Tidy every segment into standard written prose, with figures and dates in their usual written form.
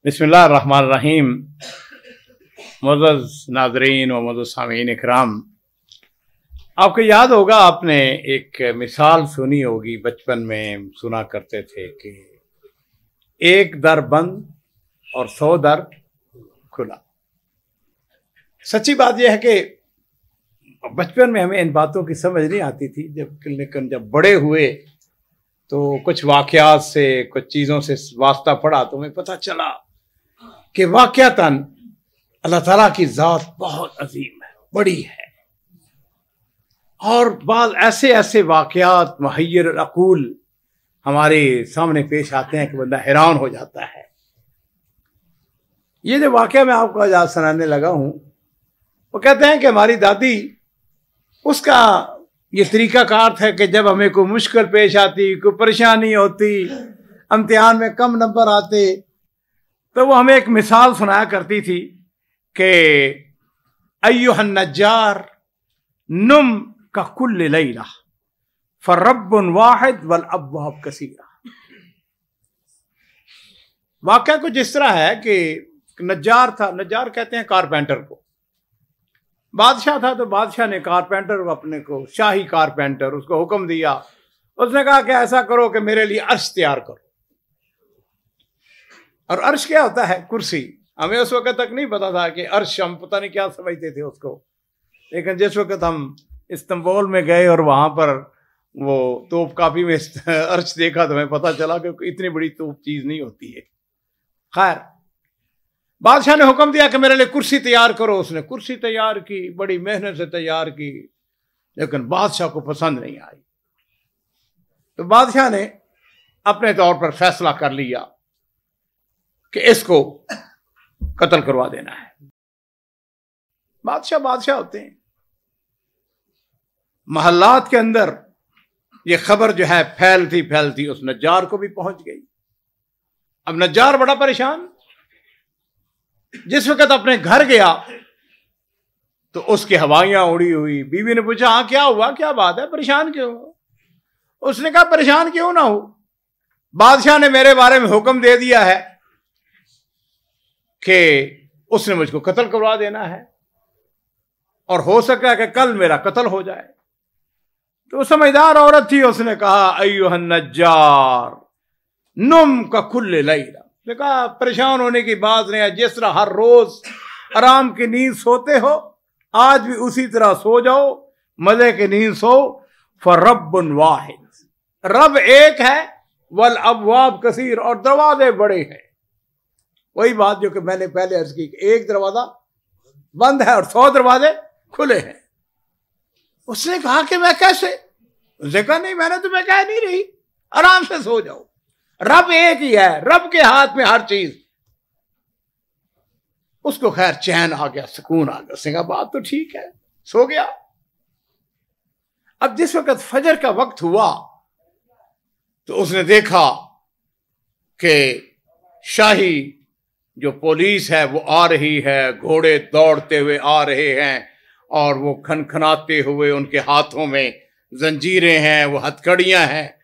बिस्मिल्लाहिर्रहमानिर्रहीम। मुअज़्ज़ज़ नाज़रीन व मुअज़्ज़ज़ सामीन इकराम, आपको याद होगा, आपने एक मिसाल सुनी होगी, बचपन में सुना करते थे कि एक दर बंद और 100 दर खुला। सच्ची बात यह है कि बचपन में हमें इन बातों की समझ नहीं आती थी, लेकिन जब बड़े हुए तो कुछ वाक़यात से, कुछ चीज़ों से वास्ता पड़ा तो हमें पता चला कि वाक़यातन अल्लाह ताला की ज़ात बहुत अजीम है, बड़ी है। और बाद ऐसे ऐसे वाक़यात मुहय्यर अक़ूल हमारे सामने पेश आते हैं कि बंदा हैरान हो जाता है। ये जो वाक़या मैं आपको आज सुनाने लगा हूँ, वो कहते हैं कि हमारी दादी, उसका ये तरीक़ाकार था कि जब हमें कोई मुश्किल पेश आती, कोई परेशानी होती, इम्तिहान में कम नंबर आते, तो वो हमें एक मिसाल सुनाया करती थी कि अय्युहन नज्जार नुम का कुल्ल लैला फरब्बुन वाहिद वल अब्वाब कसीरा। वाक़या कुछ इस तरह है कि नज्जार था, नज्जार कहते हैं कारपेंटर को। बादशाह था तो बादशाह ने कारपेंटर अपने को, शाही कारपेंटर, उसको हुक्म दिया। उसने कहा कि ऐसा करो कि मेरे लिए अर्श तैयार करो। और अर्श क्या होता है? कुर्सी। हमें उस वक्त तक नहीं पता था कि अर्श, हम पता नहीं क्या समझते थे उसको। लेकिन जिस वक्त हम इस्तांबुल में गए और वहां पर वो तोप कापी में अर्श देखा तो हमें पता चला कि इतनी बड़ी तोप चीज नहीं होती है। खैर, बादशाह ने हुक्म दिया कि मेरे लिए कुर्सी तैयार करो। उसने कुर्सी तैयार की, बड़ी मेहनत से तैयार की, लेकिन बादशाह को पसंद नहीं आई। तो बादशाह ने अपने तौर पर फैसला कर लिया कि इसको कत्ल करवा देना है। बादशाह बादशाह होते हैं। महल्लात के अंदर ये खबर जो है फैलती फैलती उस नज्जार को भी पहुंच गई। अब नज्जार बड़ा परेशान। जिस वक्त अपने घर गया तो उसकी हवाइयां उड़ी हुई। बीवी ने पूछा, हाँ क्या हुआ, क्या बात है, परेशान क्यों हो? उसने कहा, परेशान क्यों ना हो, बादशाह ने मेरे बारे में हुक्म दे दिया है कि उसने मुझको कत्ल करवा देना है और हो सकता है कि कल मेरा कत्ल हो जाए। तो समझदार औरत थी, उसने कहा, अय्युहन नज्जार नुम का कुल्ल लैला। उसने कहा, परेशान होने की बात नहीं है। जिस तरह हर रोज आराम की नींद सोते हो, आज भी उसी तरह सो जाओ, मजे की नींद सो। फरब्बुन वाहिद, रब एक है, वल अब्वाब कसीर, और दरवाजे बड़े हैं। वही बात जो कि मैंने पहले अर्ज की, एक दरवाजा बंद है और 100 दरवाजे खुले हैं। उसने कहा कि मैं कैसे? उसने कहा, नहीं, मैंने तुम्हें कह नहीं रही, आराम से सो जाओ, रब एक ही है, रब के हाथ में हर चीज। उसको खैर चैन आ गया, सुकून आ गया। उसने कहा, बात तो ठीक है, सो गया। अब जिस वक्त फजर का वक्त हुआ तो उसने देखा कि शाही जो पुलिस है वो आ रही है, घोड़े दौड़ते हुए आ रहे हैं और वो खनखनाते हुए, उनके हाथों में जंजीरें हैं, वो हथकड़ियां हैं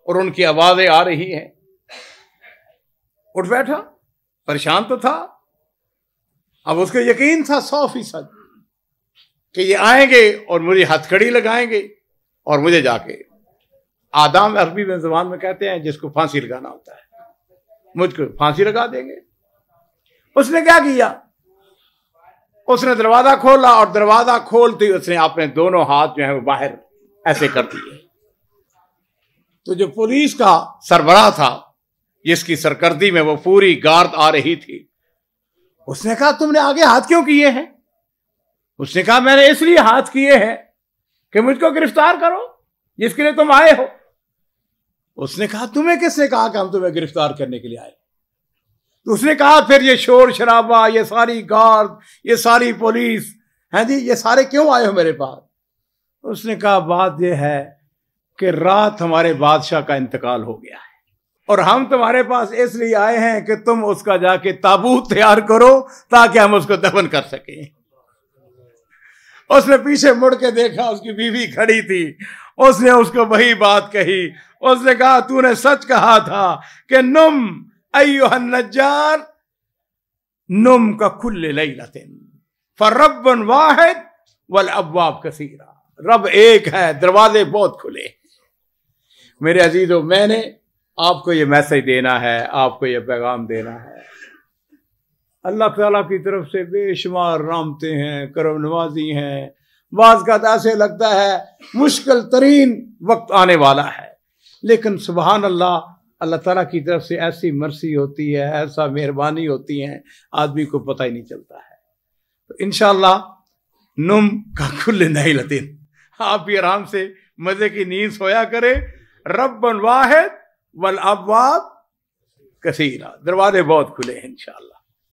और उनकी आवाजें आ रही हैं। उठ बैठा, परेशान तो था। अब उसको यकीन था 100% कि ये आएंगे और मुझे हथकड़ी लगाएंगे और मुझे जाके, आदाम अरबी में ज़बान में कहते हैं जिसको फांसी लगाना होता है, मुझको फांसी लगा देंगे। उसने क्या किया? उसने दरवाजा खोला और दरवाजा खोलते ही उसने अपने दोनों हाथ जो है वो बाहर ऐसे कर दिए। तो जो पुलिस का सरबराह था, जिसकी सरकर्दी में वो पूरी गार्ड आ रही थी, उसने कहा, तुमने आगे हाथ क्यों किए हैं? उसने कहा, मैंने इसलिए हाथ किए हैं कि मुझको गिरफ्तार करो, जिसके लिए तुम आए हो। उसने कहा, तुम्हें किसने कहा कि हम तुम्हें गिरफ्तार करने के लिए आए? तो उसने कहा, फिर ये शोर शराबा, ये सारी गार्ड, ये सारी पुलिस है जी, ये सारे क्यों आए हो मेरे पास? उसने कहा, बात यह है कि रात हमारे बादशाह का इंतकाल हो गया है और हम तुम्हारे पास इसलिए आए हैं कि तुम उसका जाके ताबूत तैयार करो ताकि हम उसको दफन कर सकें। उसने पीछे मुड़ के देखा, उसकी बीवी खड़ी थी। उसने उसको वही बात कही। उसने कहा, तूने सच कहा था कि नुम अय्युहन नज्जार नुम का कुल्ले लैलतिन फरब्बुन वाहिद वल अब्वाब कसीरा। रब एक है, दरवाजे बहुत खुले। मेरे अजीजों, मैंने आपको ये मैसेज देना है, आपको ये पैगाम देना है। अल्लाह ताला की तरफ से बेशुमार रहमतें हैं, करम नवाजी हैं। बाज़ का ऐसे लगता है मुश्किल तरीन वक्त आने वाला है, लेकिन सुबहान अल्लाह, अल्लाह ताला की तरफ से ऐसी मर्सी होती है, ऐसा मेहरबानी होती है, आदमी को पता ही नहीं चलता है। तो इंशाअल्लाह नुम का कुल्ले लैलतिन, आप भी आराम से मजे की नींद सोया करें। रब्बुन वाहिद वल अब्वाब कसीरा, दरवाजे बहुत खुले हैं इंशाअल्लाह।